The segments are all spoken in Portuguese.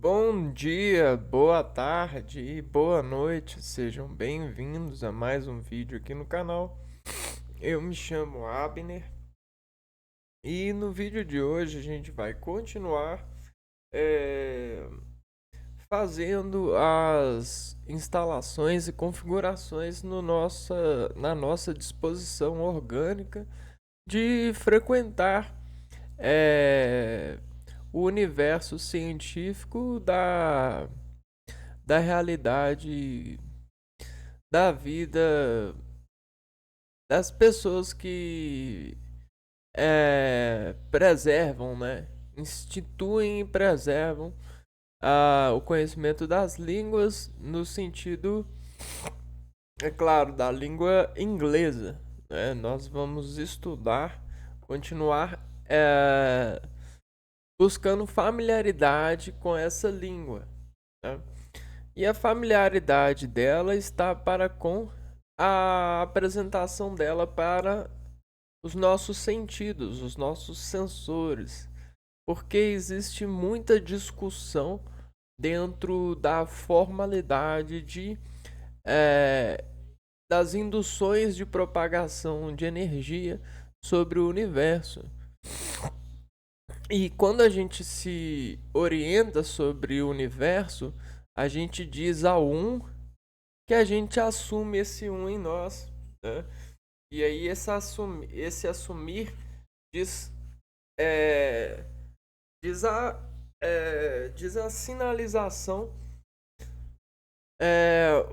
Bom dia, boa tarde e boa noite. Sejam bem-vindos a mais um vídeo aqui no canal. Eu me chamo Abner e no vídeo de hoje a gente vai continuar é, fazendo as instalações e configurações no na nossa disposição orgânica de frequentar é, o universo científico da realidade da vida das pessoas que preservam, né? Instituem e preservam o conhecimento das línguas no sentido, é claro, da língua inglesa. Né? Nós vamos estudar, continuar buscando familiaridade com essa língua. Né? E a familiaridade dela está para com a apresentação dela para os nossos sentidos, os nossos sensores, porque existe muita discussão dentro da formalidade é, das induções de propagação de energia sobre o universo. E quando a gente se orienta sobre o universo, a gente diz ao um que a gente assume esse um em nós, né? E aí esse assumir diz, é, diz, diz a sinalização,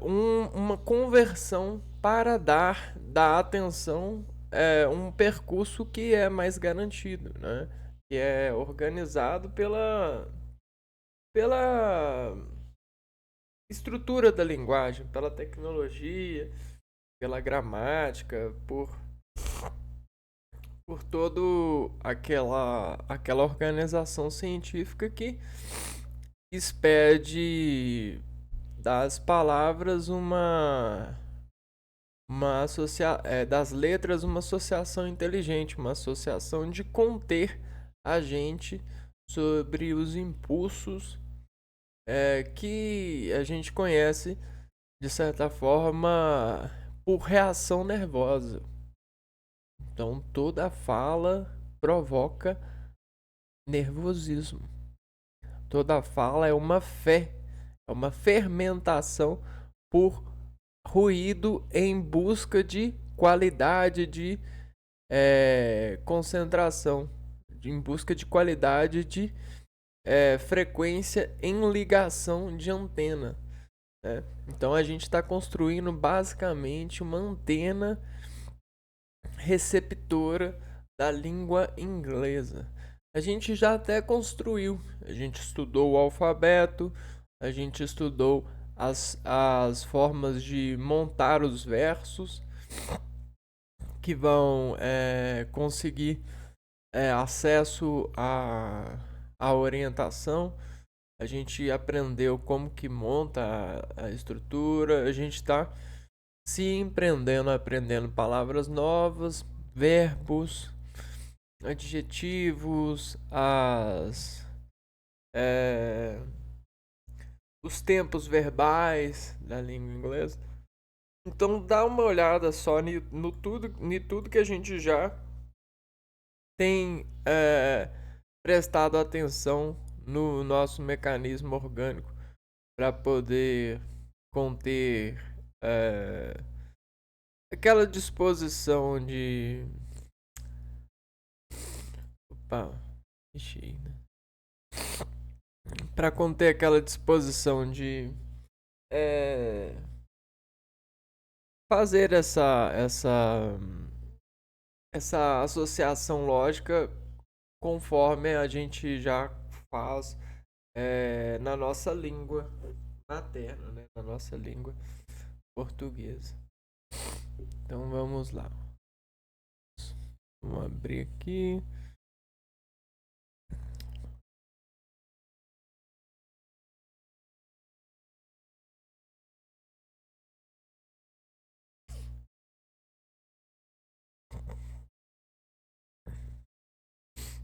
uma conversão para dar da atenção um percurso que é mais garantido, né? Que é organizado pela estrutura da linguagem, pela tecnologia, pela gramática, por todo aquela organização científica que expede das palavras das letras uma associação inteligente, uma associação de conter a gente sobre os impulsos que a gente conhece de certa forma por reação nervosa. Então toda fala provoca nervosismo. Toda fala é uma é uma fermentação por ruído em busca de qualidade de concentração, em busca de qualidade de frequência em ligação de antena. Né? Então a gente está construindo basicamente uma antena receptora da língua inglesa. A gente já até construiu, a gente estudou o alfabeto, a gente estudou as formas de montar os versos que vão conseguir acesso à orientação. A gente aprendeu como que monta a estrutura, a gente está se empreendendo, aprendendo palavras novas, verbos, adjetivos, é, os tempos verbais da língua inglesa. Então dá uma olhada só no tudo que a gente já tem prestado atenção no nosso mecanismo orgânico para poder conter aquela disposição de. Opa, mexi, né? Para conter aquela disposição de fazer essa associação lógica conforme a gente já faz na nossa língua materna, né? Na nossa língua portuguesa. Então vamos lá. Vamos abrir aqui.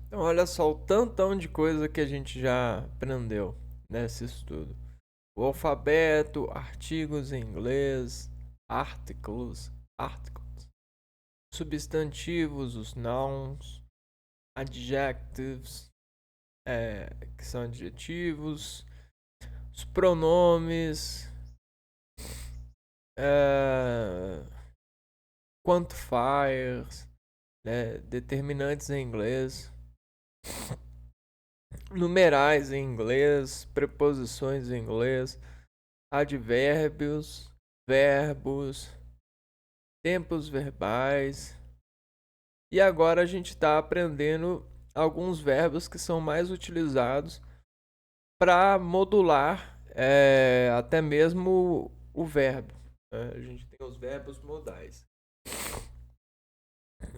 Então olha só o tantão de coisa que a gente já aprendeu. nesse estudo. O alfabeto, artigos em inglês, articles, substantivos, os nouns, adjectives, que são adjetivos, os pronomes, quantifiers, né, determinantes em inglês, numerais em inglês, preposições em inglês, advérbios, verbos, tempos verbais. E agora a gente está aprendendo alguns verbos que são mais utilizados para modular até mesmo o verbo. Né? A gente tem os verbos modais.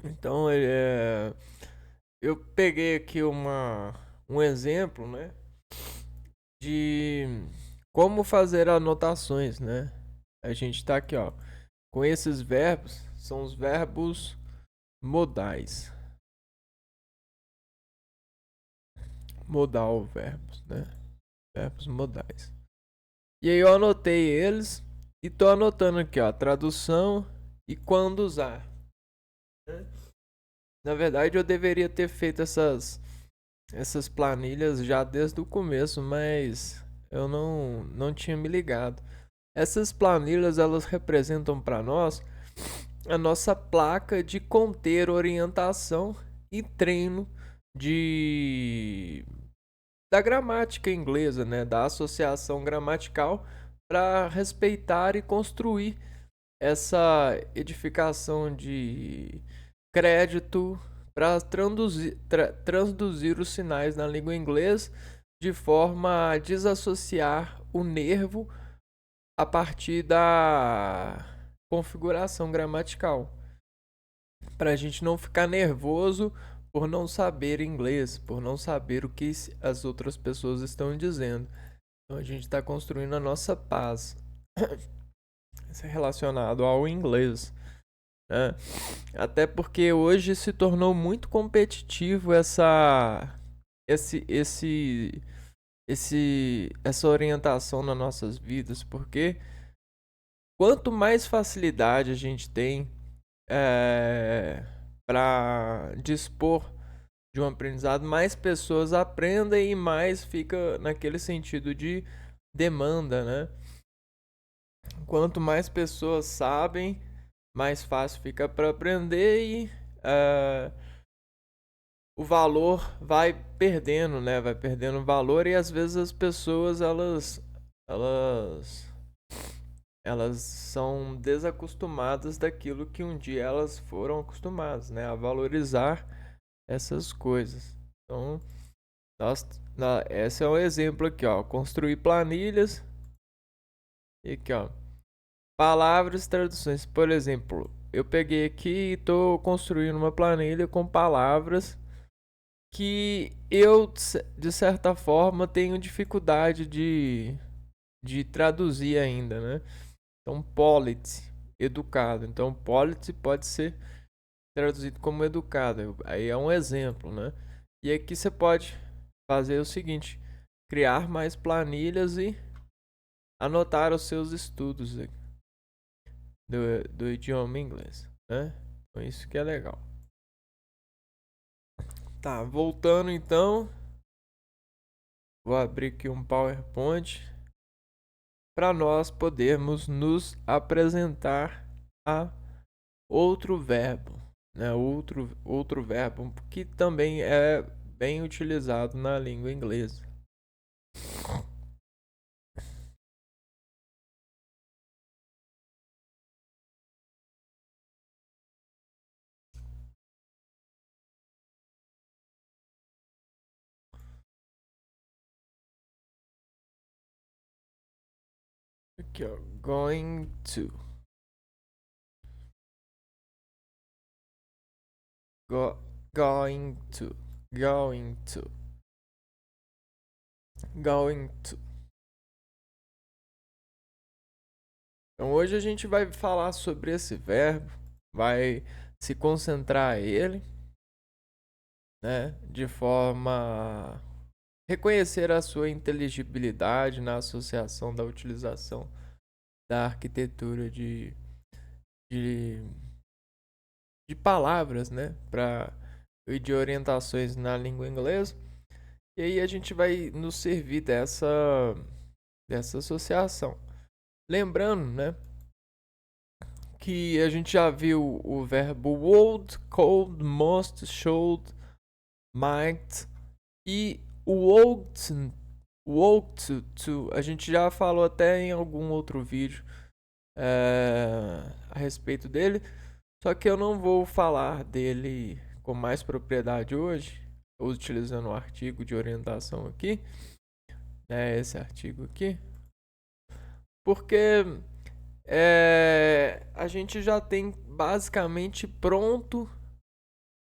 Então, eu peguei aqui um exemplo, né, de como fazer anotações, né? A gente está aqui, ó, com esses verbos, são os verbos modais. Modal verbos, né? Verbos modais. E aí eu anotei eles e tô anotando aqui, ó, a tradução e quando usar. Na verdade, eu deveria ter feito essas planilhas já desde o começo, mas eu não tinha me ligado. Essas planilhas, elas representam para nós a nossa placa de conter orientação e treino da gramática inglesa, né, da associação gramatical, para respeitar e construir essa edificação de crédito para transduzir os sinais na língua inglesa de forma a desassociar o nervo a partir da configuração gramatical. Para a gente não ficar nervoso por não saber inglês, por não saber o que as outras pessoas estão dizendo. Então a gente está construindo a nossa paz. Isso é relacionado ao inglês. Né? Até porque hoje se tornou muito competitivo essa orientação nas nossas vidas, porque quanto mais facilidade a gente tem para dispor de um aprendizado, mais pessoas aprendem e mais fica naquele sentido de demanda, né? Quanto mais pessoas sabem, mais fácil fica para aprender e o valor vai perdendo, né? Vai perdendo valor e às vezes as pessoas elas são desacostumadas daquilo que um dia elas foram acostumadas, né? A valorizar essas coisas. Então, esse é um exemplo aqui, ó. Construir planilhas. E aqui, ó. Palavras e traduções. Por exemplo, eu peguei aqui e estou construindo uma planilha com palavras que eu, de certa forma, tenho dificuldade de traduzir ainda, né? Então, polite, educado. Então, polite pode ser traduzido como educado. Aí é um exemplo, né? E aqui você pode fazer o seguinte: criar mais planilhas e anotar os seus estudos do idioma inglês, né? Então, isso que é legal. Tá, voltando então. Vou abrir aqui um PowerPoint para nós podermos nos apresentar a outro verbo, né? Outro verbo que também é bem utilizado na língua inglesa. Aqui, ó, going to. Going to. Going to. Going to. Então hoje a gente vai falar sobre esse verbo, vai se concentrar ele, né, de forma reconhecer a sua inteligibilidade na associação da utilização da arquitetura de, de palavras, né, e de orientações na língua inglesa. E aí a gente vai nos servir dessa associação. Lembrando, né, que a gente já viu o verbo would, could, must, should, might e o would to, a gente já falou até em algum outro vídeo a respeito dele, só que eu não vou falar dele com mais propriedade hoje, utilizando o artigo de orientação aqui, né, esse artigo aqui, porque a gente já tem basicamente pronto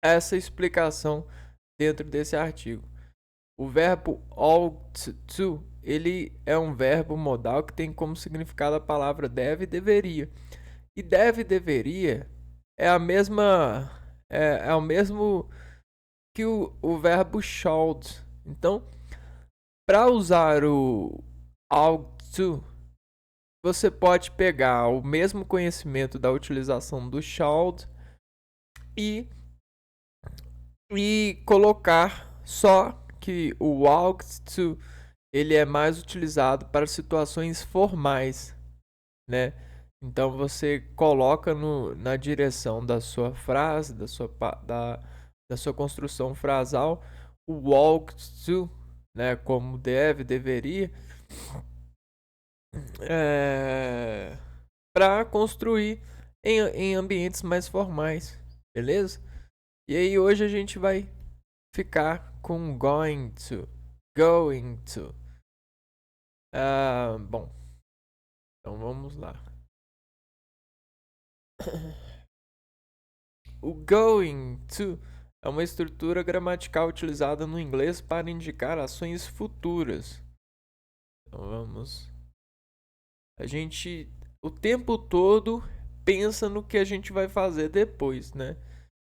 essa explicação dentro desse artigo. O verbo ought to, ele é um verbo modal que tem como significado a palavra deve e deveria. E deve e deveria é a mesma é o mesmo que o verbo should. Então, para usar o ought to, você pode pegar o mesmo conhecimento da utilização do should e colocar só que o ought to ele é mais utilizado para situações formais, né? Então você coloca na direção da sua frase, da sua construção frasal, o ought to, né? Como deve, deveria, para construir em ambientes mais formais, beleza? E aí hoje a gente vai ficar com going to. Bom, então vamos lá. O going to é uma estrutura gramatical utilizada no inglês para indicar ações futuras. Então vamos. A gente o tempo todo pensa no que a gente vai fazer depois, né?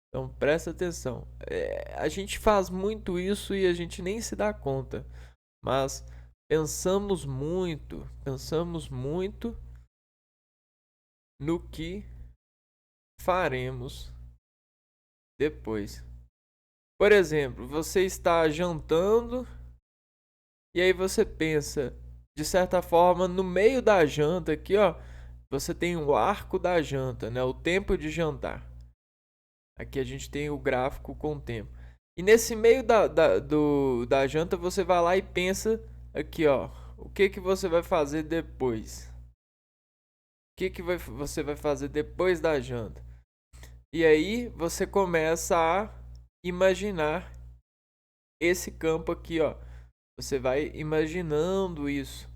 Então presta atenção. A gente faz muito isso e a gente nem se dá conta. Mas pensamos muito no que faremos depois. Por exemplo, você está jantando e aí você pensa, de certa forma, no meio da janta aqui, ó, você tem o arco da janta, né? O tempo de jantar. Aqui a gente tem o gráfico com o tempo. E nesse meio da janta você vai lá e pensa aqui, ó, o que você vai fazer depois? O que você vai fazer depois da janta? E aí você começa a imaginar esse campo aqui, ó. Você vai imaginando isso.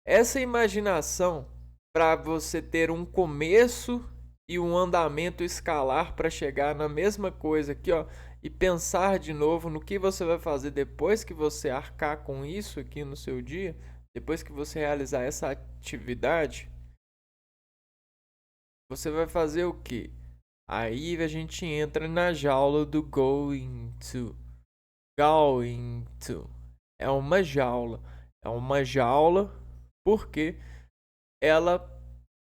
Essa imaginação para você ter um começo e um andamento escalar para chegar na mesma coisa aqui, ó, e pensar de novo no que você vai fazer depois que você arcar com isso aqui no seu dia, depois que você realizar essa atividade, você vai fazer o quê? Aí a gente entra na jaula do going to. Going to é uma jaula. É uma jaula porque ela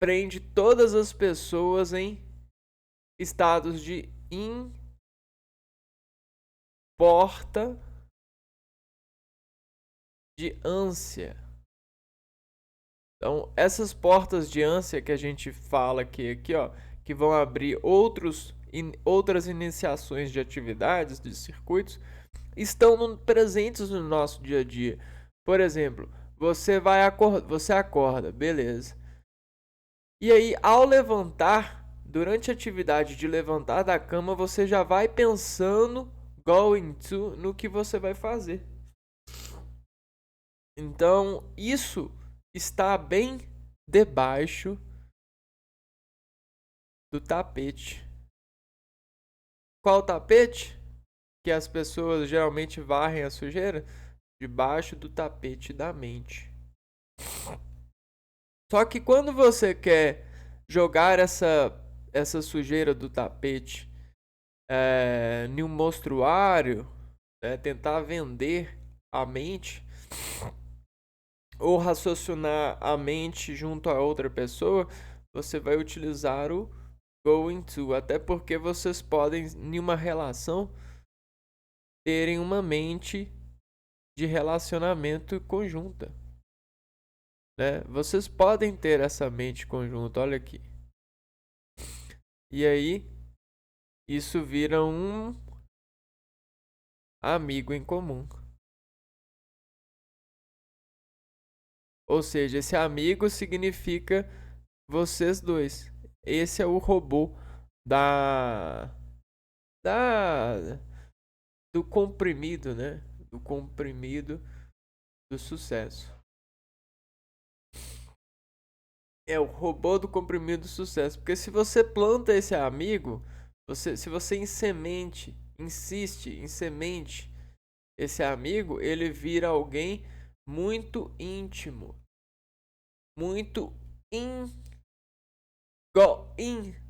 prende todas as pessoas em estados de porta de ânsia. Então, essas portas de ânsia que a gente fala aqui ó, que vão abrir outras iniciações de atividades, de circuitos, estão presentes no nosso dia a dia. Por exemplo, você acorda, beleza. E aí, ao levantar, durante a atividade de levantar da cama, você já vai pensando going to no que você vai fazer. Então, isso está bem debaixo do tapete. Qual tapete? Que as pessoas geralmente varrem a sujeira? Debaixo do tapete da mente. Só que quando você quer jogar essa sujeira do tapete em um mostruário, né, tentar vender a mente, ou raciocinar a mente junto a outra pessoa, você vai utilizar o going to. Até porque vocês podem, em uma relação, terem uma mente de relacionamento conjunta, né? Vocês podem ter essa mente conjunta, olha aqui. E aí, isso vira um amigo em comum. Ou seja, esse amigo significa vocês dois. Esse é o robô da da do comprimido, né? Do comprimido do sucesso. É o robô do comprimido do sucesso, porque se você planta esse amigo, se você insiste em semente esse amigo, ele vira alguém muito íntimo, muito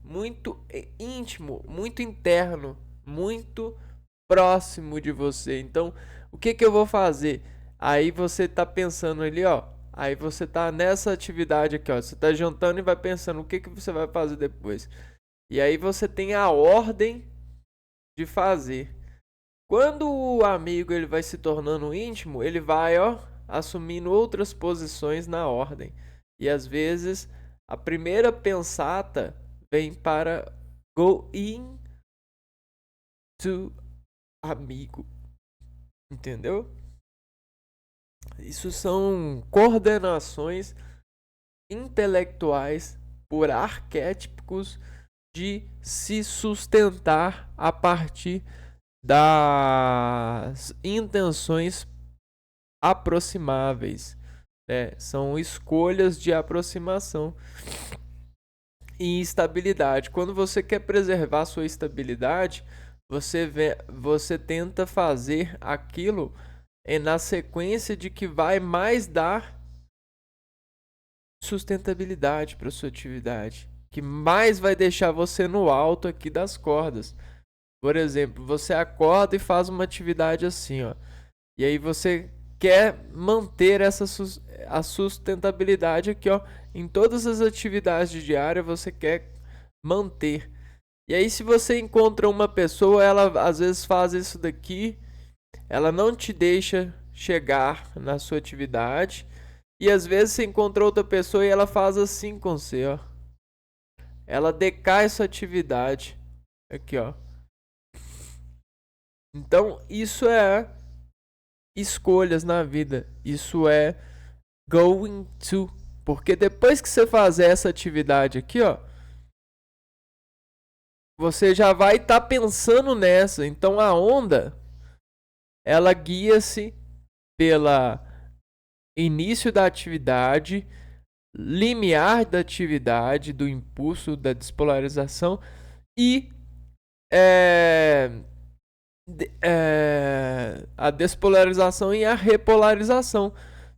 muito íntimo, muito interno, muito próximo de você. Então, o que eu vou fazer? Aí você tá pensando ali, ó. Aí você tá nessa atividade aqui, ó. Você tá jantando e vai pensando o que você vai fazer depois. E aí você tem a ordem de fazer. Quando o amigo ele vai se tornando íntimo, ele vai, ó, assumindo outras posições na ordem. E às vezes a primeira pensata vem para go in to amigo. Entendeu? Isso são coordenações intelectuais por arquétipos de se sustentar a partir das intenções aproximáveis, né? São escolhas de aproximação e estabilidade. Quando você quer preservar sua estabilidade, você tenta fazer aquilo na sequência de que vai mais dar sustentabilidade para sua atividade, que mais vai deixar você no alto aqui das cordas. Por exemplo, você acorda e faz uma atividade assim, ó. E aí você quer manter a sustentabilidade aqui, ó, em todas as atividades diárias você quer manter. E aí se você encontra uma pessoa, ela às vezes faz isso daqui, ela não te deixa chegar na sua atividade, e às vezes você encontra outra pessoa e ela faz assim com você, ó. Ela decai sua atividade. Aqui, ó. Então, isso é escolhas na vida. Isso é going to. Porque depois que você fazer essa atividade aqui, ó, você já vai estar pensando nessa. Então a onda, ela guia-se pela início da atividade, limiar da atividade, do impulso, da despolarização e a despolarização e a repolarização.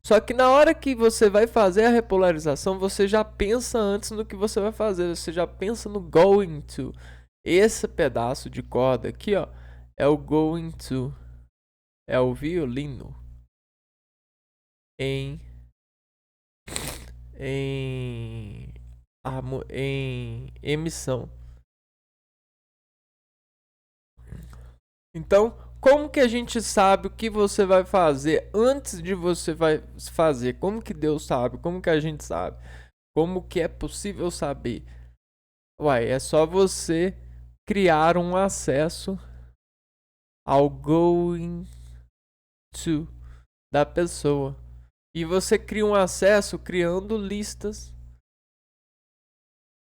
Só que na hora que você vai fazer a repolarização, você já pensa antes no que você vai fazer, você já pensa no going to. Esse pedaço de corda aqui, ó, é o going to. É o violino em em em emissão. Então, como que a gente sabe o que você vai fazer antes de você vai fazer? Como que Deus sabe? Como que a gente sabe? Como que é possível saber? Uai, é só você criar um acesso ao going to da pessoa. E você cria um acesso criando listas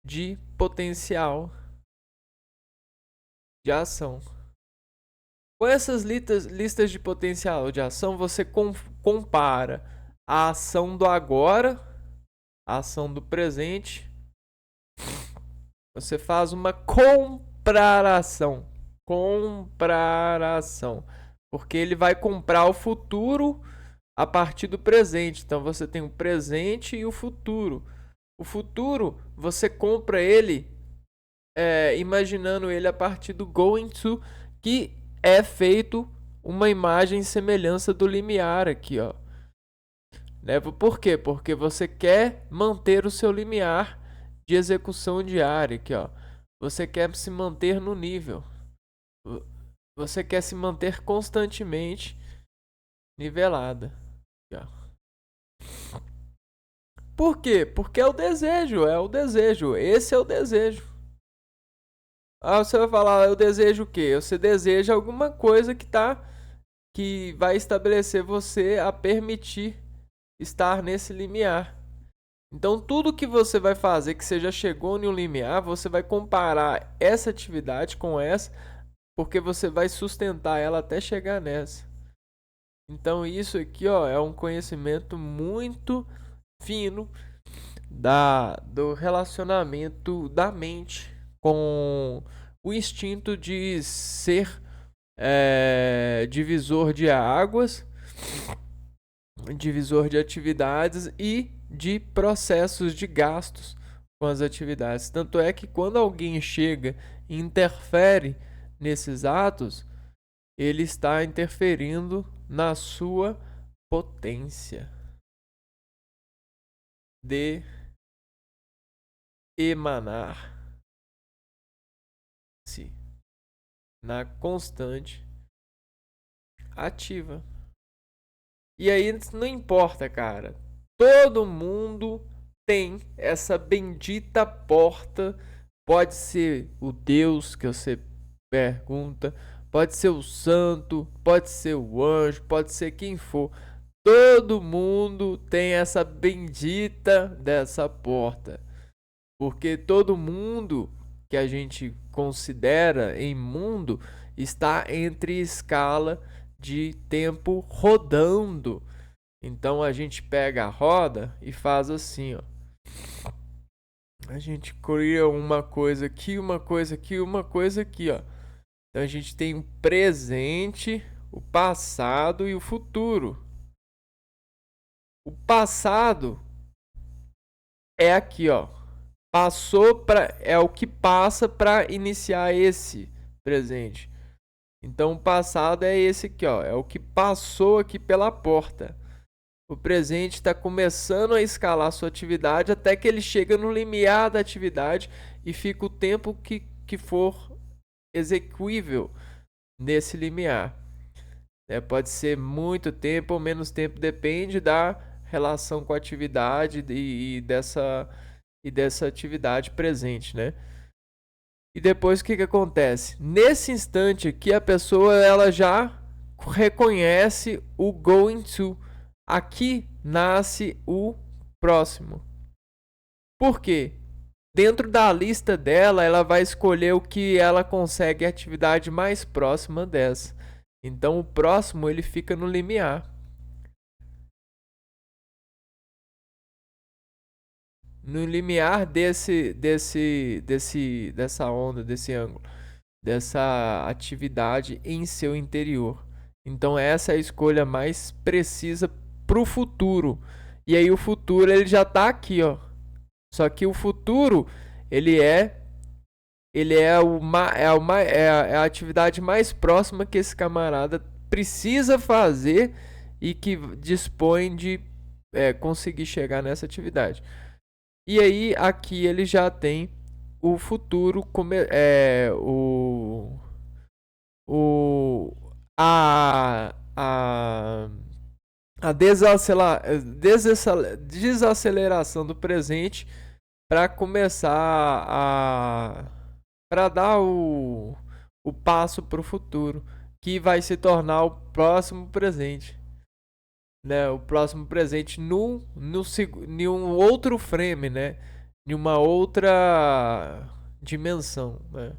de potencial de ação. Com essas listas de potencial de ação, você compara a ação do agora, a ação do presente. Você faz uma comparação. Porque ele vai comprar o futuro a partir do presente. Então você tem o presente e o futuro. O futuro, você compra ele imaginando ele a partir do going to, que é feito uma imagem e semelhança do limiar aqui, ó. Né? Por quê? Porque você quer manter o seu limiar de execução diária aqui, ó. Você quer se manter no nível. Você quer se manter constantemente nivelada. Aqui, ó. Por quê? Porque é o desejo, é o desejo. Esse é o desejo. Ah, você vai falar, eu desejo o quê? Você deseja alguma coisa que vai estabelecer você a permitir estar nesse limiar. Então, tudo que você vai fazer que você já chegou em um limiar, você vai comparar essa atividade com essa, porque você vai sustentar ela até chegar nessa. Então, isso aqui, ó, é um conhecimento muito fino do relacionamento da mente com o instinto de ser divisor de águas, divisor de atividades e de processos de gastos com as atividades. Tanto é que quando alguém chega e interfere nesses atos, ele está interferindo na sua potência de emanar-se na constante ativa. E aí não importa, cara. Todo mundo tem essa bendita porta. Pode ser o Deus que você pergunta, pode ser o santo, pode ser o anjo, pode ser quem for. Todo mundo tem essa bendita dessa porta. Porque todo mundo que a gente considera em mundo está entre escala de tempo rodando. Então a gente pega a roda e faz assim, ó. A gente cria uma coisa aqui, uma coisa aqui, uma coisa aqui, ó. Então a gente tem o presente, o passado e o futuro. O passado é aqui, ó. Passou para é o que passa para iniciar esse presente. Então o passado é esse aqui, ó, é o que passou aqui pela porta. O presente está começando a escalar sua atividade até que ele chega no limiar da atividade e fica o tempo que for execuível nesse limiar. Pode ser muito tempo ou menos tempo, depende da relação com a atividade e dessa atividade presente, né? E depois o que acontece? Nesse instante aqui, a pessoa ela já reconhece o going to. Aqui nasce o próximo. Por quê? Dentro da lista dela, ela vai escolher o que ela consegue a atividade mais próxima dessa. Então o próximo ele fica no limiar. No limiar dessa onda, desse ângulo, dessa atividade em seu interior. Então essa é a escolha mais precisa para o futuro. E aí o futuro ele já está aqui, ó. Só que o futuro ele é, é a atividade mais próxima que esse camarada precisa fazer e que dispõe de conseguir chegar nessa atividade. E aí aqui ele já tem o futuro o a desaceleração do presente para começar para dar o passo para o futuro, que vai se tornar o próximo presente, né? O próximo presente em um outro frame, né? Em uma outra dimensão, né?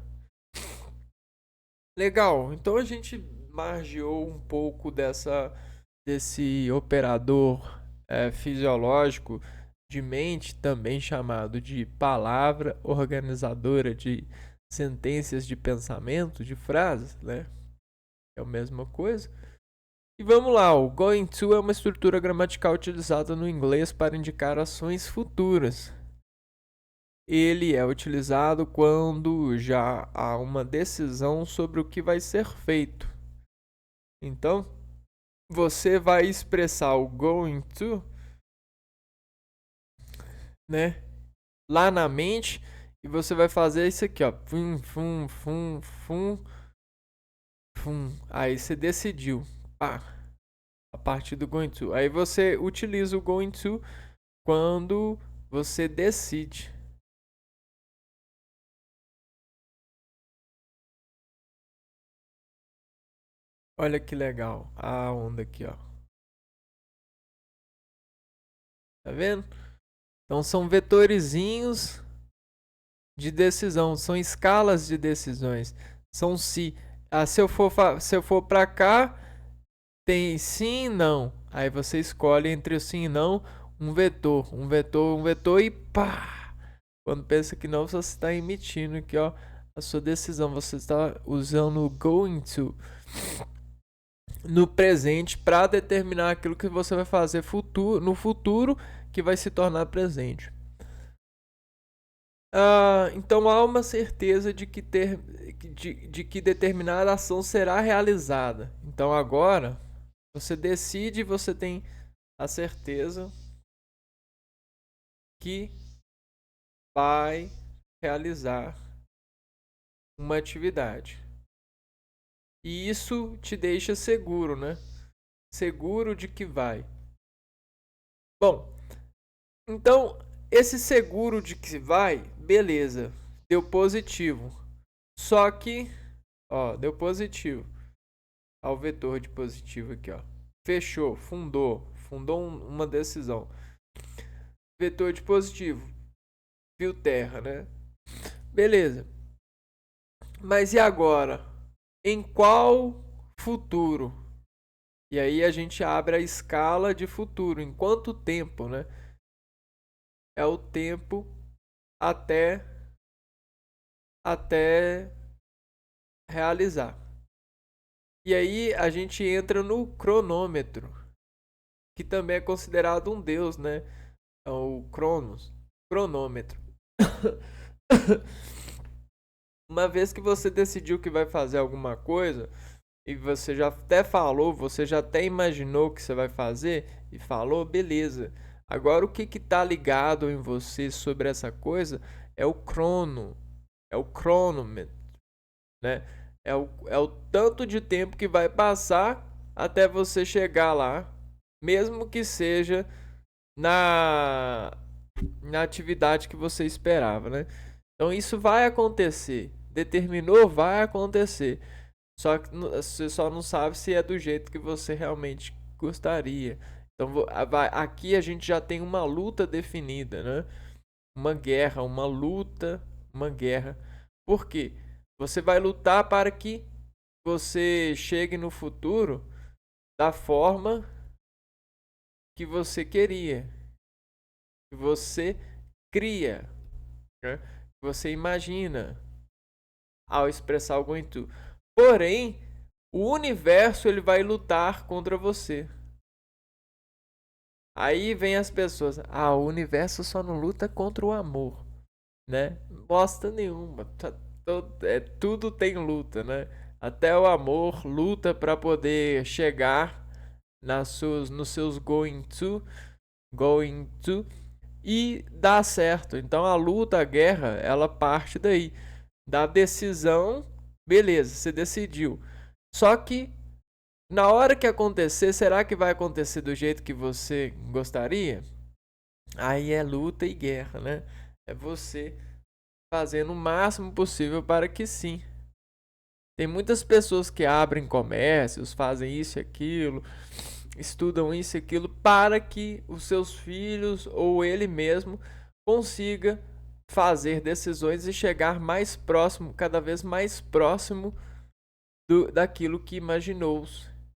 Legal. Então a gente margeou um pouco desse operador fisiológico de mente, também chamado de palavra organizadora de sentenças de pensamento, de frases, né? É a mesma coisa. E vamos lá, o going to é uma estrutura gramatical utilizada no inglês para indicar ações futuras. Ele é utilizado quando já há uma decisão sobre o que vai ser feito. Então, você vai expressar o going to, né, lá na mente, e você vai fazer isso aqui, ó. Fum, fum, fum, fum, fum. Aí você decidiu. Pá, a partir do going to. Aí você utiliza o going to quando você decide. Olha que legal a onda aqui, ó. Tá vendo? Então são vetorizinhos de decisão, são escalas de decisões. São se. Se eu for para cá, tem sim e não. Aí você escolhe entre o sim e não um vetor. Um vetor, um vetor e pá! Quando pensa que não, você está emitindo aqui, ó, a sua decisão. Você está usando o going to no presente para determinar aquilo que você vai fazer no futuro que vai se tornar presente. Então há uma certeza de que determinada ação será realizada. Então agora você decide e você tem a certeza que vai realizar uma atividade. E isso te deixa seguro, né? Seguro de que vai. Bom, então esse seguro de que vai, beleza, deu positivo. Só que, ó, deu positivo. Ao vetor de positivo aqui, ó. Fechou, fundou uma decisão. Vetor de positivo, fio terra, né? Beleza. Mas e agora? Em qual futuro? E aí a gente abre a escala de futuro. Em quanto tempo, né? É o tempo até até realizar. E aí a gente entra no cronômetro, que também é considerado um deus, né? É o Cronos, cronômetro. Uma vez que você decidiu que vai fazer alguma coisa, e você já até falou, você já até imaginou o que você vai fazer, e falou, beleza. Agora o que está ligado em você sobre essa coisa é o crono, é o cronômetro, né? É o tanto de tempo que vai passar até você chegar lá, mesmo que seja na, na atividade que você esperava, né? Então isso vai acontecer. Determinou, vai acontecer. Só que você só não sabe se é do jeito que você realmente gostaria. Então aqui a gente já tem uma luta definida, né? Uma guerra, uma luta, uma guerra. Por quê? Você vai lutar para que você chegue no futuro da forma que você queria, que você cria, né? Que você imagina ao expressar algo em tu. Porém, o universo ele vai lutar contra você. Aí vem as pessoas, o universo só não luta contra o amor, né? Bosta nenhuma, tudo tem luta, né? Até o amor luta para poder chegar nos seus going to e dar certo. Então a luta, a guerra, ela parte daí, da decisão, beleza, você decidiu. Só que na hora que acontecer, será que vai acontecer do jeito que você gostaria? Aí é luta e guerra, né? É você fazendo o máximo possível para que sim. Tem muitas pessoas que abrem comércios, fazem isso e aquilo, estudam isso e aquilo para que os seus filhos ou ele mesmo consiga fazer decisões e chegar mais próximo, cada vez mais próximo daquilo que imaginou,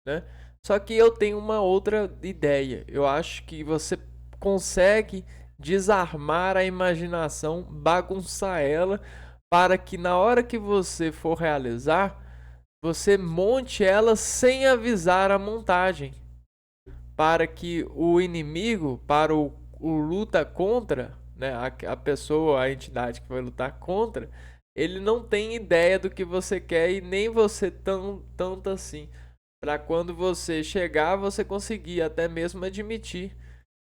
né? Só que eu tenho uma outra ideia. Eu acho que você consegue desarmar a imaginação, bagunçar ela, para que na hora que você for realizar, você monte ela sem avisar a montagem, para que o inimigo, para o luta contra, né, a pessoa, a entidade que vai lutar contra, ele não tem ideia do que você quer e nem você tanto assim. para quando você chegar, você conseguir até mesmo admitir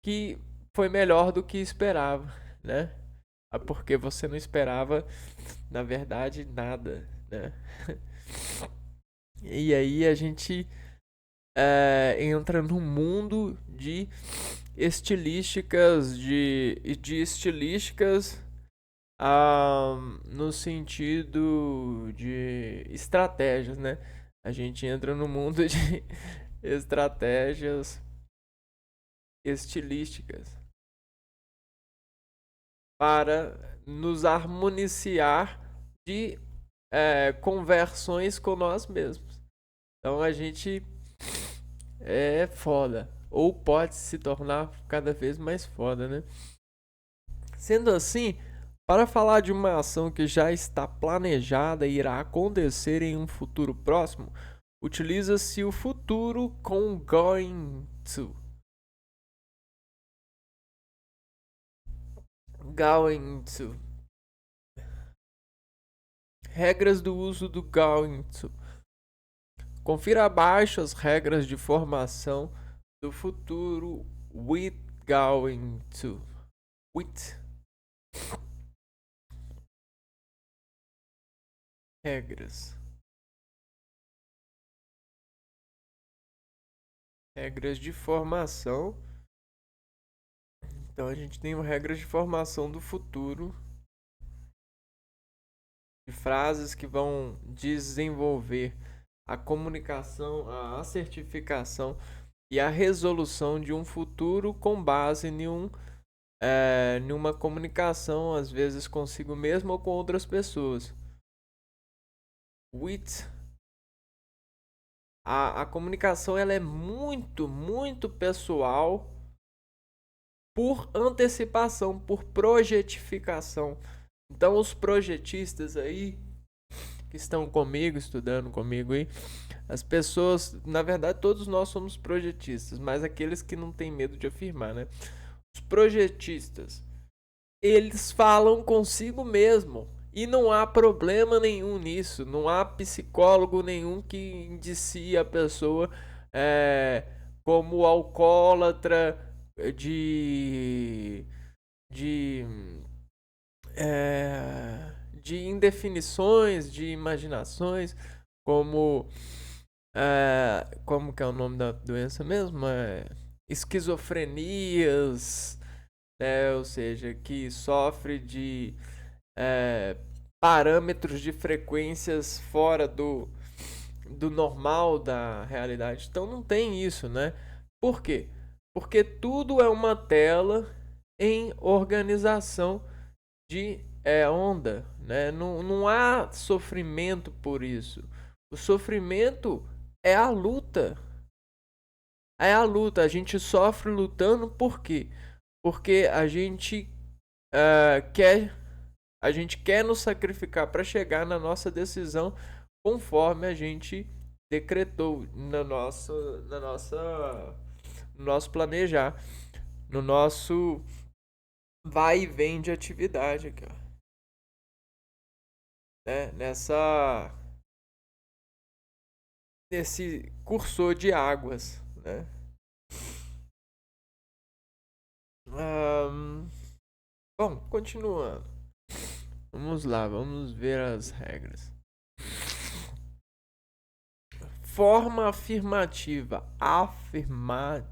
que foi melhor do que esperava, né? Porque você não esperava, na verdade, nada, né? E aí a gente entra no mundo de estilísticas no sentido de estratégias, né? A gente entra no mundo de estratégias estilísticas para nos harmoniciar de conversões com nós mesmos. Então a gente é foda. Ou pode se tornar cada vez mais foda, né? Sendo assim, para falar de uma ação que já está planejada e irá acontecer em um futuro próximo, utiliza-se o futuro com going to. Going to. Regras do uso do going to. Confira abaixo as regras de formação do futuro with going to. With. Regras. Regras de formação. Então a gente tem regras de formação do futuro. De frases que vão desenvolver a comunicação, a assertificação e a resolução de um futuro com base em uma comunicação, às vezes consigo mesmo ou com outras pessoas. With a comunicação ela é muito pessoal por antecipação, por projetificação. Então os projetistas aí que estão comigo, estudando comigo aí, as pessoas, na verdade todos nós somos projetistas, mas aqueles que não têm medo de afirmar, né? Os projetistas, eles falam consigo mesmo. E não há problema nenhum nisso. Não há psicólogo nenhum que indicie a pessoa como alcoólatra de. de. De indefinições, de imaginações, como. Como que é o nome da doença mesmo? Esquizofrenias, né? Ou seja, que sofre de parâmetros de frequências fora do normal da realidade. Então não tem isso, né? Por quê? Porque tudo é uma tela em organização de onda, né? Não há sofrimento por isso. O sofrimento é a luta. É a luta. A gente sofre lutando por quê? Porque quer a gente quer nos sacrificar para chegar na nossa decisão conforme a gente decretou no nosso planejar, no nosso vai e vem de atividade aqui, ó. Né? Nesse cursor de águas, né? Bom, continuando. Vamos lá, vamos ver as regras. Forma afirmativa. Affirmative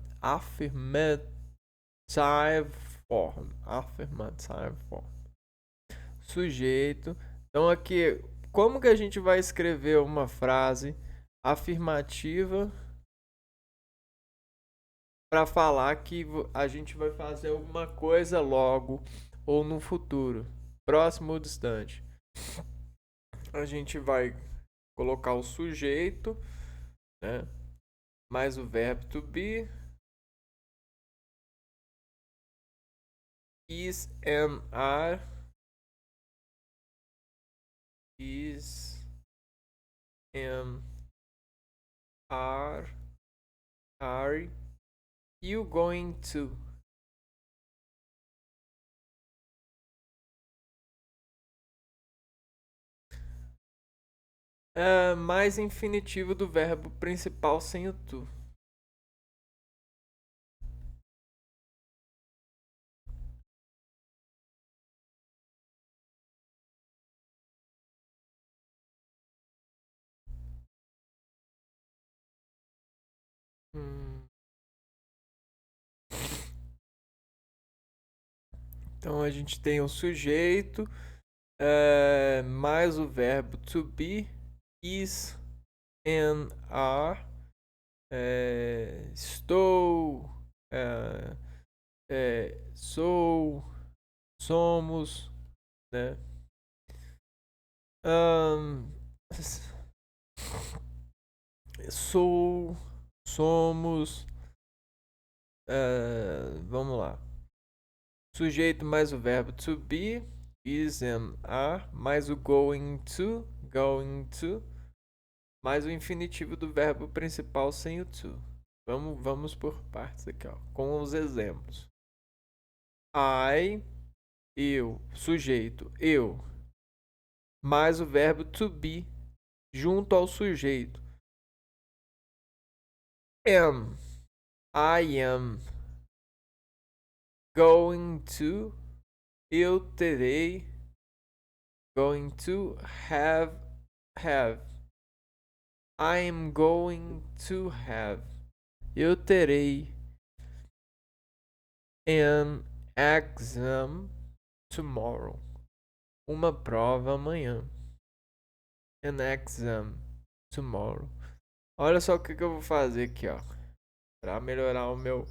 form. Affirmative form. Sujeito. Então aqui, como que a gente vai escrever uma frase afirmativa para falar que a gente vai fazer alguma coisa logo ou no futuro, próximo ou distante? A gente vai colocar o sujeito, né? Mais o verbo to be, is and are, is and are you going to. mais infinitivo do verbo principal sem o to. Hum. Então a gente tem o sujeito, mais o verbo to be, is, and are, estou, sou, somos, né? Ahn, sou, somos, vamos lá. Sujeito mais o verbo to be, is and are, mais o going to, mais o infinitivo do verbo principal sem o to. Vamos por partes aqui, ó, com os exemplos. I, eu, sujeito, eu, mais o verbo to be junto ao sujeito. Am, I am going to, eu terei, going to have. I'm going to have, eu terei an exam tomorrow, uma prova amanhã. An exam tomorrow. Olha só o que eu vou fazer aqui, ó, para melhorar o meu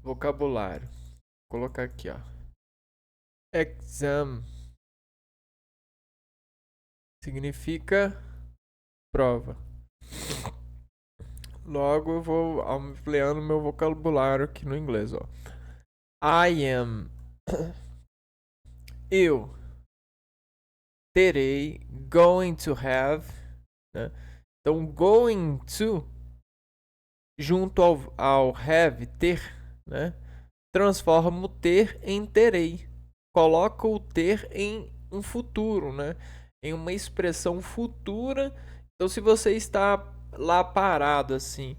vocabulário. Vou colocar aqui, ó. Exam significa prova. Logo eu vou ampliando meu vocabulário aqui no inglês, ó. I am, eu terei, going to have, né? Então going to junto ao have, ter, né? Transforma o ter em terei. Coloca o ter em um futuro, né? Em uma expressão futura. Então se você está lá parado assim,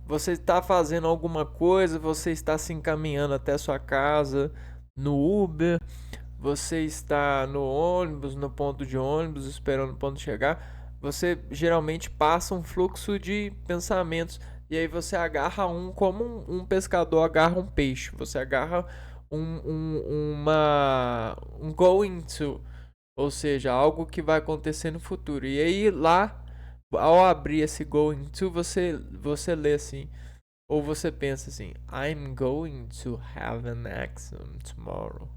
você está fazendo alguma coisa, você está se encaminhando até sua casa no Uber, você está no ônibus, no ponto de ônibus, esperando o ponto chegar, você geralmente passa um fluxo de pensamentos e aí você agarra como um pescador agarra um peixe, você agarra um going to, ou seja, algo que vai acontecer no futuro. E aí lá, ao abrir esse going to, você lê assim, ou você pensa assim, I'm going to have an exam tomorrow.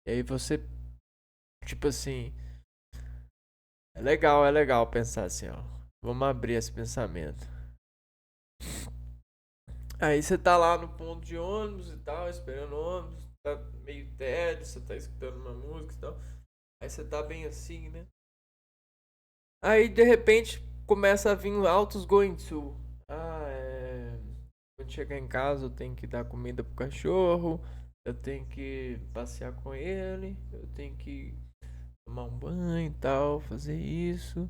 E aí você, tipo assim, é legal pensar assim, ó. Vamos abrir esse pensamento. Aí você tá lá no ponto de ônibus e tal, esperando o ônibus, tá meio tédio, você tá escutando uma música e tal. Aí você tá bem assim, né? Aí de repente começa a vir altos going to. Quando chegar em casa eu tenho que dar comida pro cachorro, eu tenho que passear com ele, eu tenho que tomar um banho e tal, fazer isso.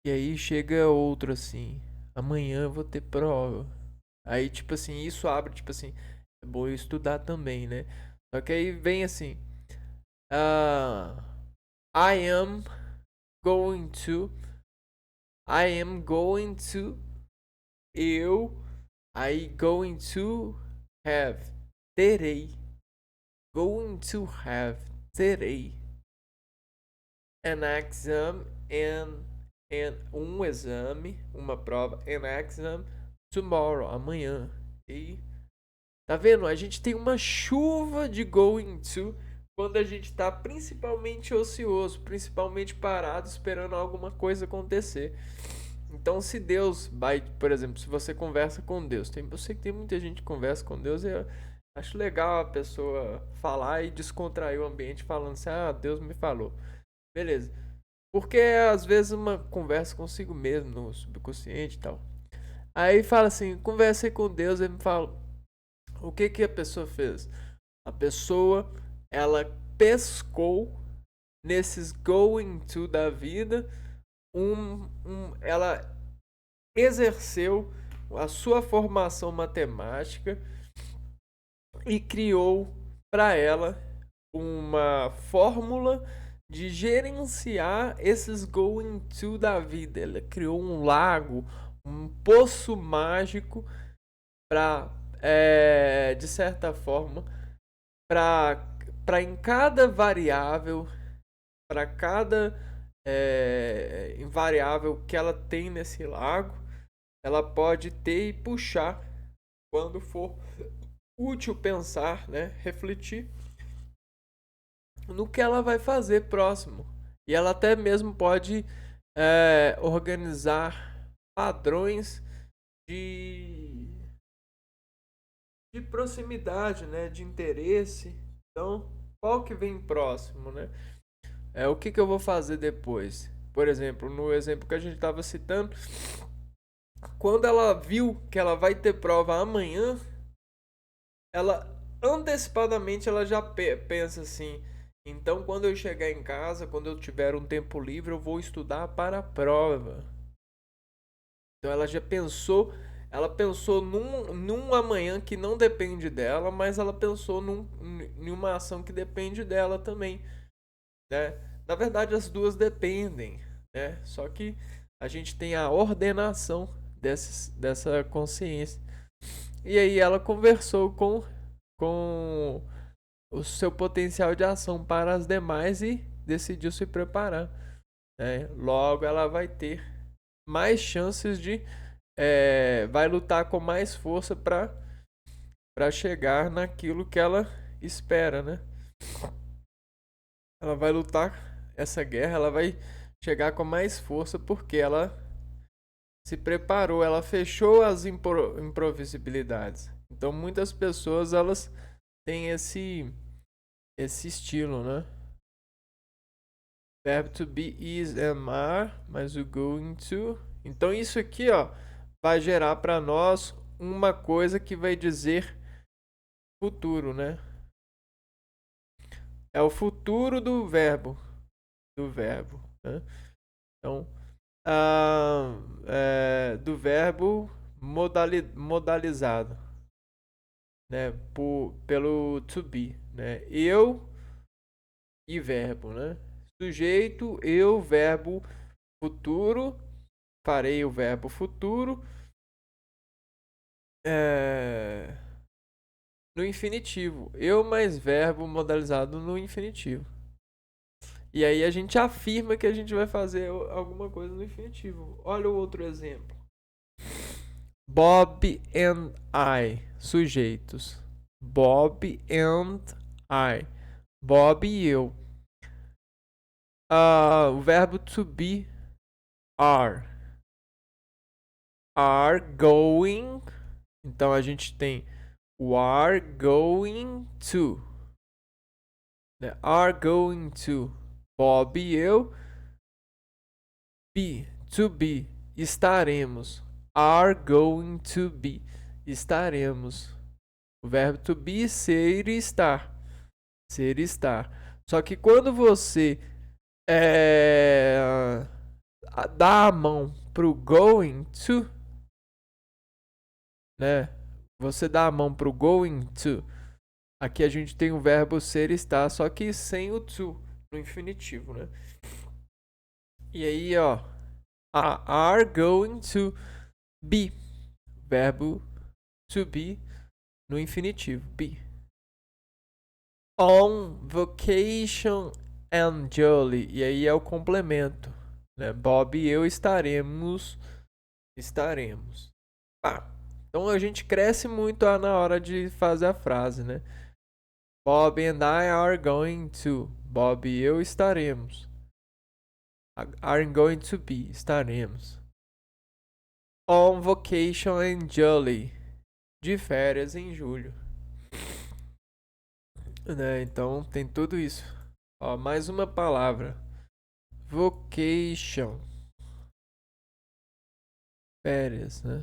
E aí chega outro assim, amanhã eu vou ter prova. Aí tipo assim, isso abre, tipo assim, é bom eu estudar também, né? Só que aí vem assim, ah, I am going to, I am going to, eu, aí going to have, terei, going to have, terei, an exam, exame, uma prova, an exam, tomorrow, amanhã. E tá vendo? A gente tem uma chuva de going to quando a gente tá principalmente ocioso, principalmente parado esperando alguma coisa acontecer. Então, se Deus vai, por exemplo, se você conversa com Deus, eu sei que tem muita gente que conversa com Deus e eu acho legal a pessoa falar e descontrair o ambiente falando assim: "Ah, Deus me falou". Beleza. Porque às vezes uma conversa consigo mesmo, no subconsciente e tal. Aí fala assim, conversei com Deus, ele me fala, o que que a pessoa fez? A pessoa, ela pescou nesses going to da vida ela exerceu a sua formação matemática e criou para ela uma fórmula de gerenciar esses going to da vida. Ela criou um lago, um poço mágico para, de certa forma, para em cada variável, para cada invariável que ela tem nesse lago, ela pode ter e puxar quando for útil pensar, né, refletir no que ela vai fazer próximo. E ela até mesmo pode organizar padrões de, de proximidade, né, de interesse. Então, qual que vem próximo, né? O que eu vou fazer depois? Por exemplo, no exemplo que a gente estava citando, quando ela viu que ela vai ter prova amanhã, ela antecipadamente ela já pensa assim: então quando eu chegar em casa, quando eu tiver um tempo livre, eu vou estudar para a prova. Então ela pensou num amanhã que não depende dela, mas ela pensou em uma ação que depende dela também, né? Na verdade, as duas dependem, né? Só que a gente tem a ordenação dessa consciência. E aí ela conversou com o seu potencial de ação para as demais e decidiu se preparar, né? Logo, ela vai ter mais chances de vai lutar com mais força para chegar naquilo que ela espera, né? Ela vai lutar essa guerra, ela vai chegar com mais força porque ela se preparou, ela fechou as imprevisibilidades. Então muitas pessoas elas têm esse estilo, né? Verbo to be is and are, mas o going to. Então isso aqui, ó, vai gerar para nós uma coisa que vai dizer futuro, né? É o futuro do verbo, né? Então, do verbo modalizado, né? Pelo to be, né? Eu e verbo, né? Sujeito, eu, verbo futuro, farei o verbo futuro no infinitivo. Eu mais verbo modalizado no infinitivo. E aí a gente afirma que a gente vai fazer alguma coisa no infinitivo. Olha o outro exemplo. Bob and I, sujeitos. Bob and I. Bob e eu. O verbo to be, are. Are going. Então a gente tem o are going to. Né? Are going to. Bob e eu. Be, to be. Estaremos. Are going to be. Estaremos. O verbo to be, ser e estar. Ser e estar. Só que quando você dá a mão pro going to, né? Você dá a mão pro going to. Aqui a gente tem o verbo ser e estar, só que sem o to no infinitivo, né? E aí, ó, are going to be. Verbo to be no infinitivo, be. On vacation and Jolie. E aí é o complemento, né? Bob e eu estaremos. Então a gente cresce muito na hora de fazer a frase, né? Bob and I are going to. Bob e eu estaremos. Are going to be. Estaremos. On vacation in July. De férias em julho. Né? Então tem tudo isso. Ó, mais uma palavra. Vocation. Férias, né?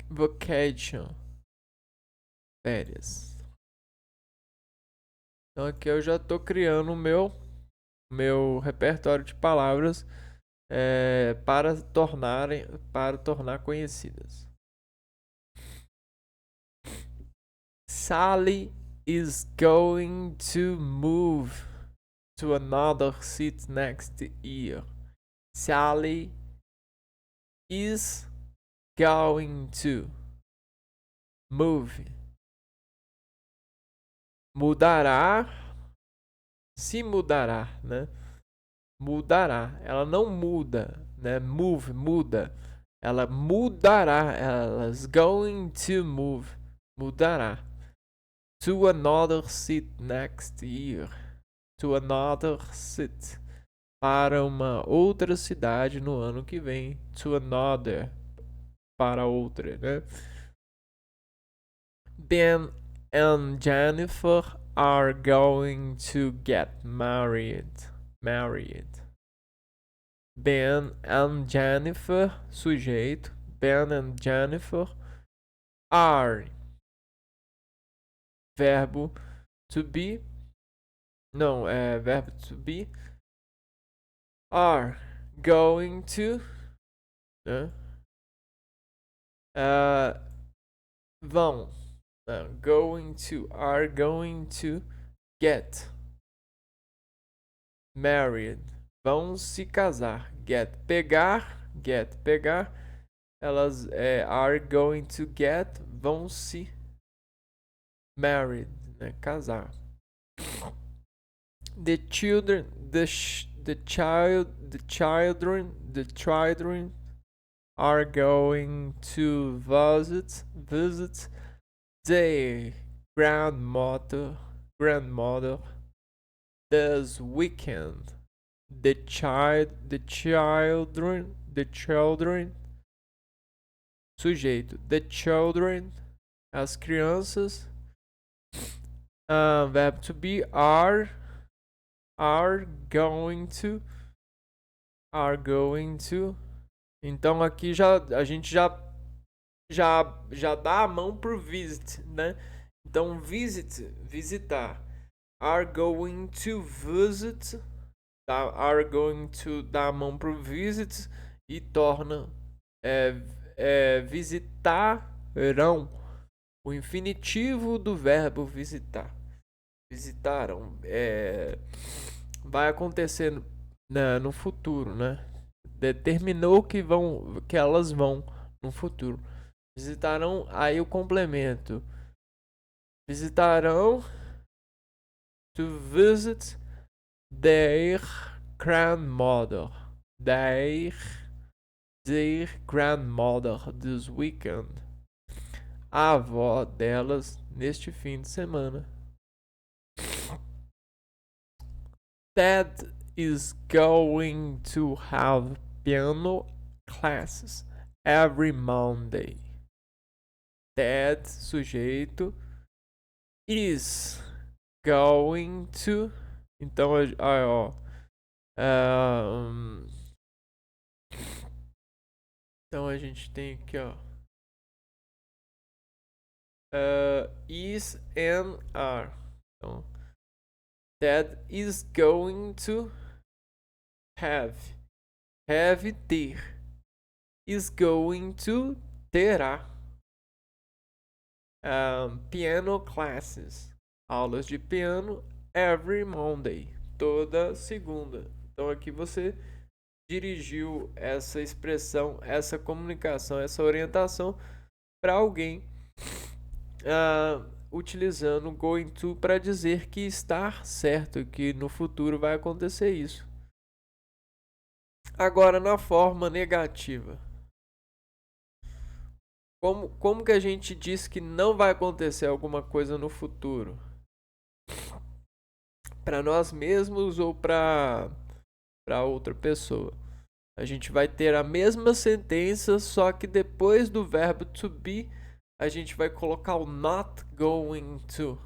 Vacation. Férias. Então aqui eu já estou criando o meu repertório de palavras para tornar conhecidas. Sally is going to move to another city next year. Sally is going to move. Mudará. Se mudará, né? Mudará. Ela não muda, né? Move, muda. Ela mudará. Elas going to move. Mudará. To another city next year. To another city. Para uma outra cidade no ano que vem. To another. Para outra, né? Ben and Jennifer are going to get married. Ben and Jennifer, sujeito. Ben and Jennifer are. Verbo to be. Não, é verbo to be. Are going to. Né? Vão. Going to. Are going to get married. Vão se casar. Get, pegar. Elas are going to get, vão se married, né? Casar. The children are going to visit their grandmother this weekend. The children, sujeito. The children, as crianças. Verbo to be are going to. Então aqui a gente já dá a mão pro visit, né? Então visitar. Are going to visit. Tá? Are going to dá a mão pro visit e torna visitarão. O infinitivo do verbo visitar. Visitaram. Vai acontecer no futuro, né? Determinou que elas vão no futuro. Visitarão, aí o complemento. Visitarão to visit their grandmother. Their grandmother this weekend. A avó delas neste fim de semana. Ted is going to have piano classes every Monday. Ted, sujeito, is going to. Então, então a gente tem aqui, ó. Is and are. Então, Ted is going to have. Have, ter. Is going to, terá. Piano classes. Aulas de piano every Monday. Toda segunda. Então aqui você dirigiu essa expressão, essa comunicação, essa orientação para alguém utilizando going to para dizer que está certo, que no futuro vai acontecer isso. Agora, na forma negativa. Como que a gente diz que não vai acontecer alguma coisa no futuro? Para nós mesmos ou para outra pessoa? A gente vai ter a mesma sentença, só que depois do verbo to be, a gente vai colocar o not going to.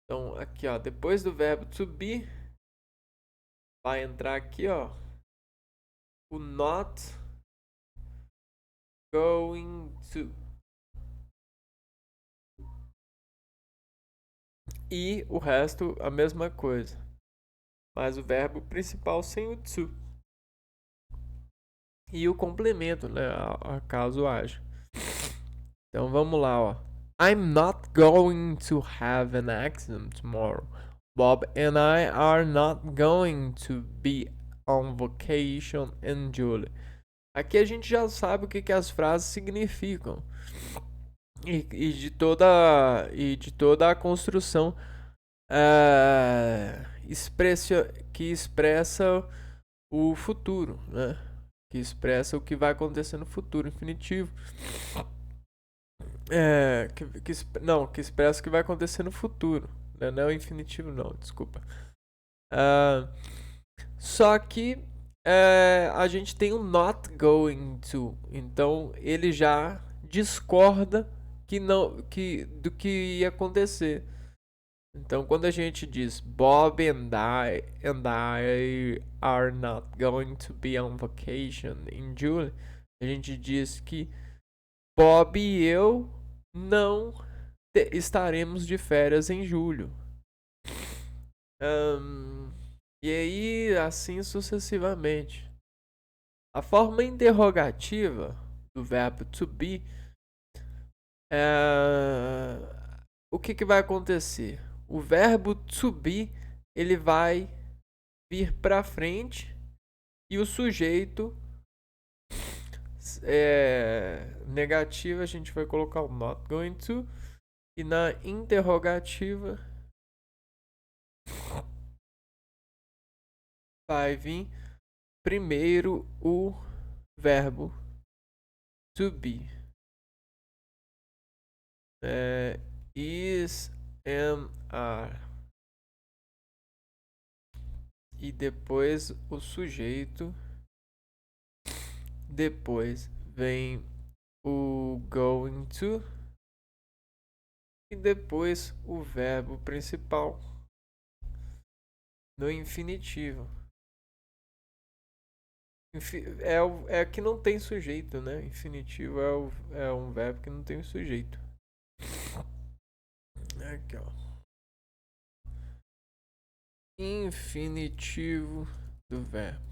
Então, aqui, ó, depois do verbo to be, vai entrar aqui, ó, o not going to. E o resto a mesma coisa. Mas o verbo principal sem o to. E o complemento, né? Caso haja. Então vamos lá, ó. I'm not going to have an accident tomorrow. Bob and I are not going to be on vacation in July. Aqui a gente já sabe o que as frases significam. E de toda a construção que expressa o futuro, né? Que expressa o que vai acontecer no futuro, infinitivo. Que expressa o que vai acontecer no futuro. Né? Não é o infinitivo, não, desculpa. Só que a gente tem um not going to. Então ele já discorda do que ia acontecer. Então quando a gente diz Bob and I are not going to be on vacation in July, a gente diz que Bob e eu não estaremos de férias em julho. E aí, assim sucessivamente. A forma interrogativa do verbo to be, o que vai acontecer? O verbo to be, ele vai vir para frente e o sujeito negativo a gente vai colocar o not going to, e na interrogativa vai vir primeiro o verbo to be. Is, am, are. E depois o sujeito. Depois vem o going to. E depois o verbo principal no infinitivo. É que não tem sujeito, né? Infinitivo é um verbo que não tem sujeito. Aqui, ó. Infinitivo do verbo.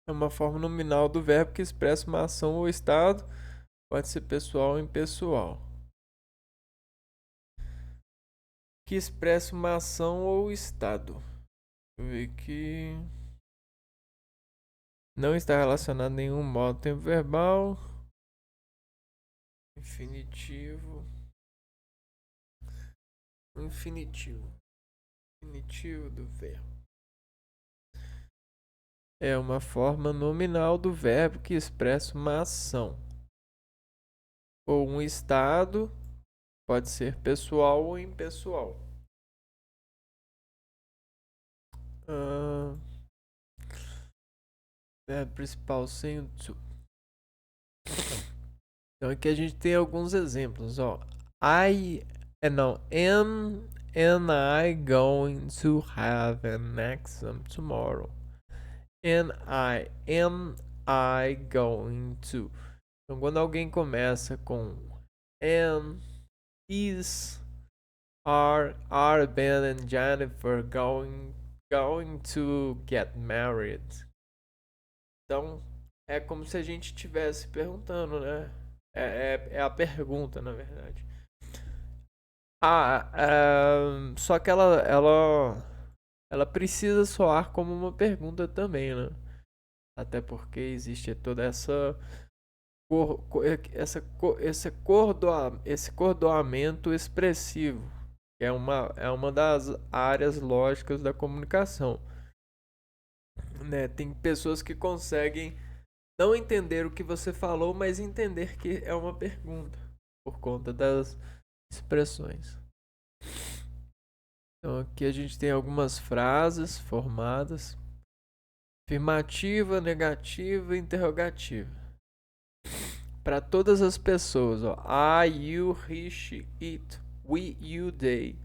É uma forma nominal do verbo que expressa uma ação ou estado. Pode ser pessoal ou impessoal. Que expressa uma ação ou estado. Deixa eu ver aqui. Não está relacionado a nenhum modo tempo verbal. Infinitivo. Infinitivo do verbo. É uma forma nominal do verbo que expressa uma ação ou um estado, pode ser pessoal ou impessoal. Verbo principal sem o to. Então aqui a gente tem alguns exemplos, ó. Am I going to have an exam tomorrow? Am I going to? Então quando alguém começa com am, is, are Ben and Jennifer going to get married? Então é como se a gente estivesse perguntando, né? É a pergunta, na verdade. Só que ela precisa soar como uma pergunta também, né? Até porque existe toda esse cordoamento expressivo, que é uma das áreas lógicas da comunicação. Né? Tem pessoas que conseguem não entender o que você falou, mas entender que é uma pergunta, por conta das expressões. Então aqui a gente tem algumas frases formadas: afirmativa, negativa e interrogativa. Para todas as pessoas, ó. I, you, he, she, it, we, you, they.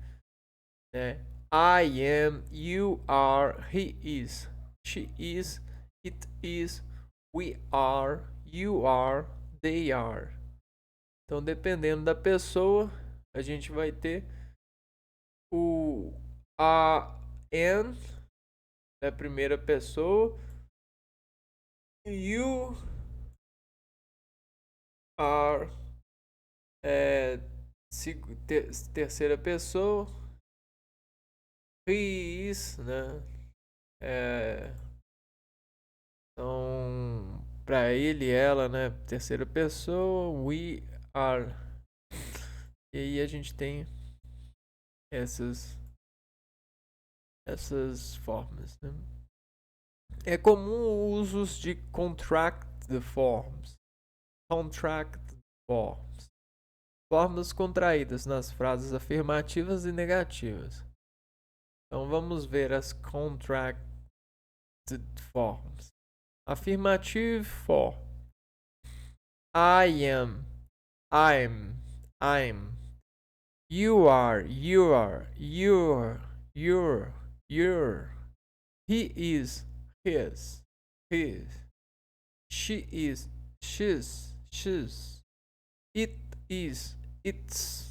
Né? I am, you are, he is, she is, it is, we are, you are, they are. Então, dependendo da pessoa, a gente vai ter o an da primeira pessoa, you are terceira pessoa, he is, né? Então, para ele, ela, né? Terceira pessoa, we are. E aí a gente tem essas formas, né? É comum usos de contract forms. Contract forms. Formas contraídas nas frases afirmativas e negativas. Então vamos ver as contracted forms. Affirmative form. I am. I'm. You are. You're. He is. His. She is. She's. It is. It's.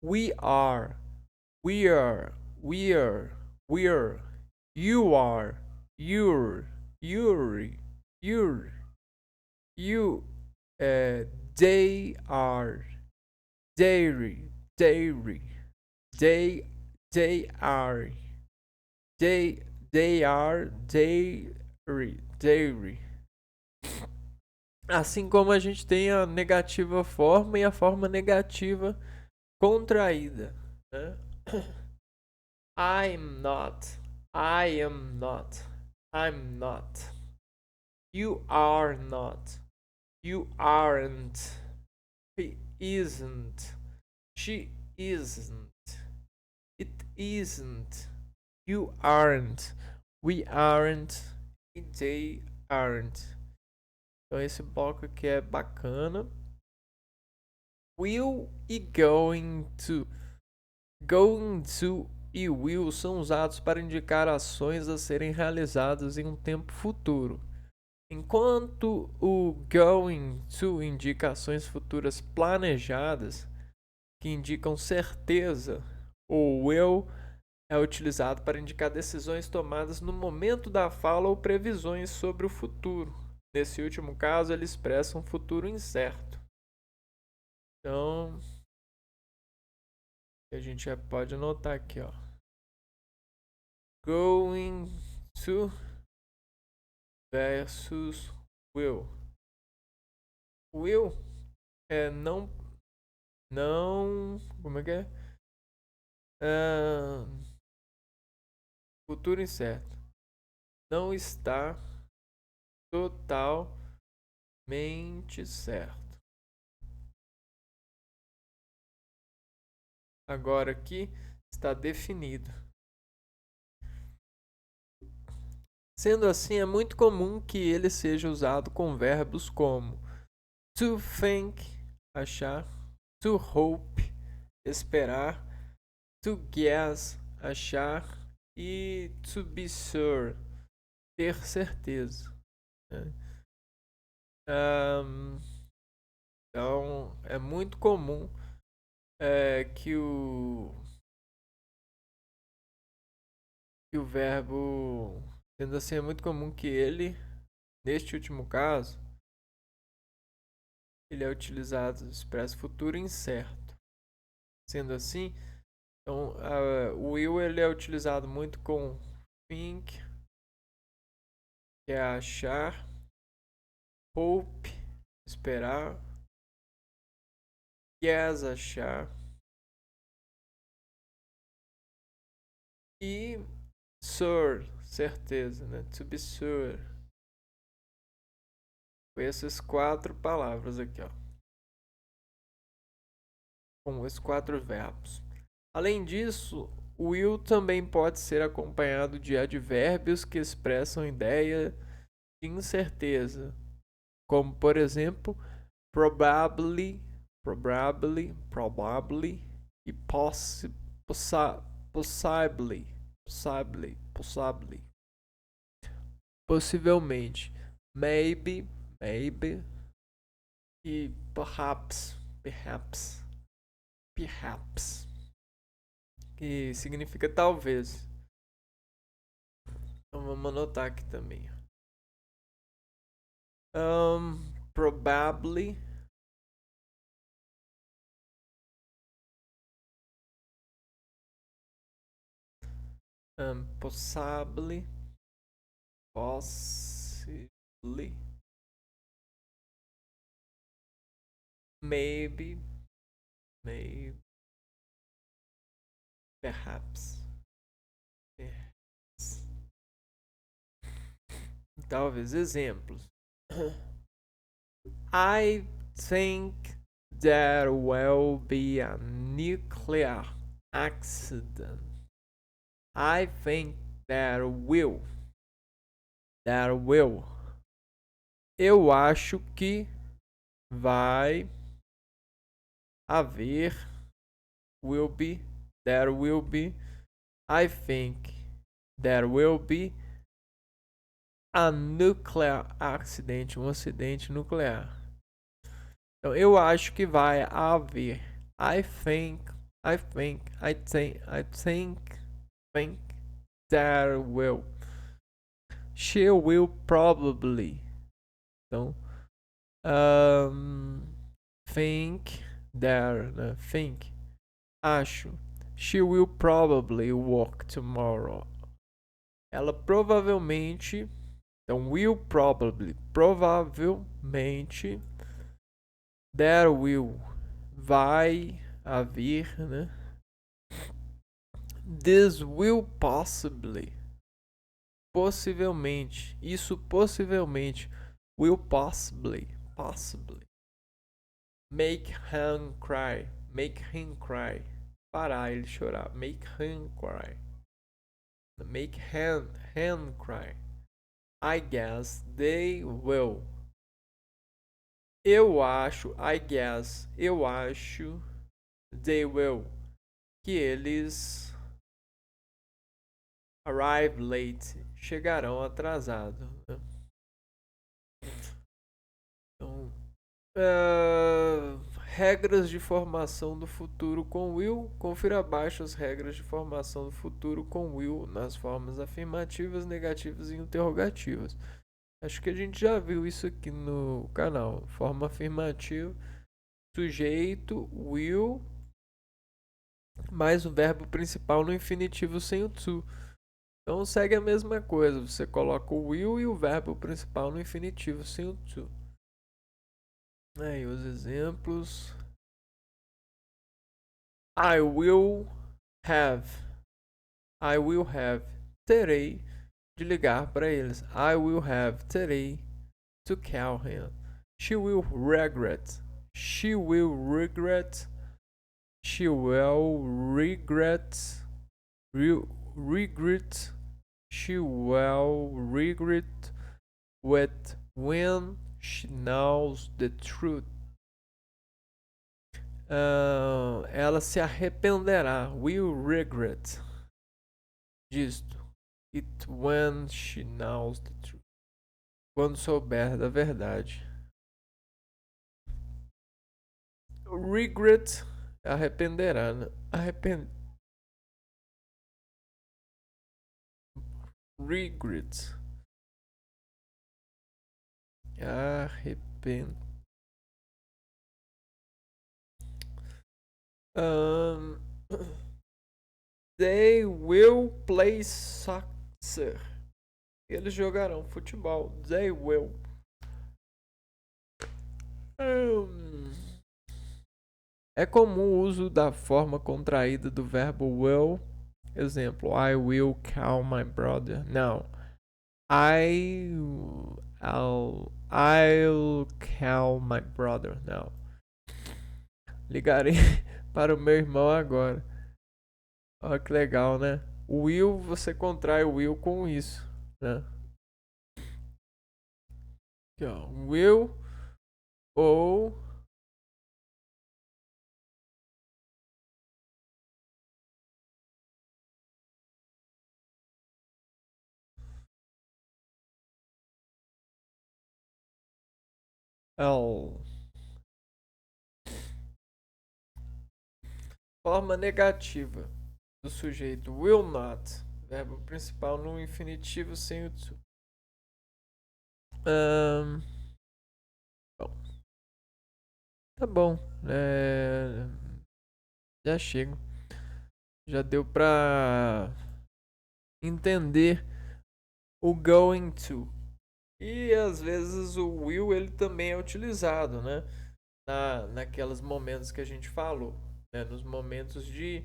We are. We're. You are. You're. You. They are. Dairy. They are. They are. Dairy. Assim como a gente tem a negativa forma e a forma negativa contraída, né? I'm not. I am not. I'm not. You are not. You aren't. He isn't. She isn't. It isn't. You aren't. We aren't. They aren't. Então esse bloco aqui é bacana. Will e going to. Going to e will são usados para indicar ações a serem realizadas em um tempo futuro. Enquanto o going to indica ações futuras planejadas, que indicam certeza, o will é utilizado para indicar decisões tomadas no momento da fala ou previsões sobre o futuro. Nesse último caso, ele expressa um futuro incerto. Então, a gente já pode anotar aqui, ó. Going to versus will. Will é não, como é que é? Futuro incerto. Não está totalmente certo. Agora aqui está definido. Sendo assim, é muito comum que ele seja usado com verbos como to think, achar, to hope, esperar, to guess, achar e to be sure, ter certeza. Então, é muito comum que o verbo, sendo assim, é muito comum que ele, neste último caso, ele é utilizado, expressa futuro incerto. Sendo assim, então, o will ele é utilizado muito com think, que é achar, hope, esperar, guess, achar, e sure, certeza, né? To be sure. Com essas 4 palavras aqui, ó. Com esses 4 verbos. Além disso, o will também pode ser acompanhado de advérbios que expressam ideia de incerteza, como por exemplo, probably e possivelmente, maybe, e perhaps, que significa talvez. Então vamos anotar aqui também. Probably. Possibly. Possibly. Maybe. Maybe. Perhaps. Perhaps. Talvez. Exemplos. I think there will be a nuclear accident. I think there will. There will. Eu acho que vai haver. Will be. There will be. I think there will be a nuclear accident. Um acidente nuclear. Então, eu acho que vai haver. I think there will. She will probably. Então, think there, né? Think. Acho. She will probably walk tomorrow. Ela provavelmente. Então, will probably. Provavelmente. There will. Vai haver, né? This will possibly. Possivelmente. Isso possivelmente. Will possibly. Possibly. Make him cry. Make him cry. Parar ele chorar. Make him cry. Make him cry. I guess they will. Eu acho. I guess. Eu acho. They will. Que eles arrive late. Chegarão atrasados. Então, regras de formação do futuro com will. Confira abaixo as regras de formação do futuro com will nas formas afirmativas, negativas e interrogativas. Acho que a gente já viu isso aqui no canal. Forma afirmativa, sujeito, will, mais o verbo principal no infinitivo sem o to. Então segue a mesma coisa. Você coloca o will e o verbo principal no infinitivo sem o to. Aí os exemplos. I will have. I will have. Terei de ligar para eles. I will have. Terei to call him. She will regret. She will regret. She will regret. Regret. She will regret with when she knows the truth. Ela se arrependerá. Will regret disto. It when she knows the truth. Quando souber da verdade. Regret, arrependerá, né? Regret. They will play soccer. Eles jogarão futebol. They will. É comum o uso da forma contraída do verbo will. Exemplo, I will call my brother. Não. I'll call my brother. Não. Ligarei para o meu irmão agora. Olha que legal, né? O will, você contrai o will com isso, né? Aqui, ó. Will ou L. forma negativa do sujeito will not, verbo principal no infinitivo sem o to. Bom, tá bom. Já chego. Já deu pra entender o going to. E às vezes o will ele também é utilizado, né? Naqueles momentos que a gente falou, né? Nos momentos de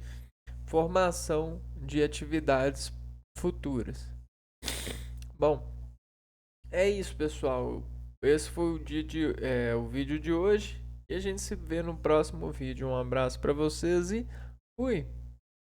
formação de atividades futuras. Bom, é isso, pessoal. Esse foi o vídeo de hoje. E a gente se vê no próximo vídeo. Um abraço para vocês e fui!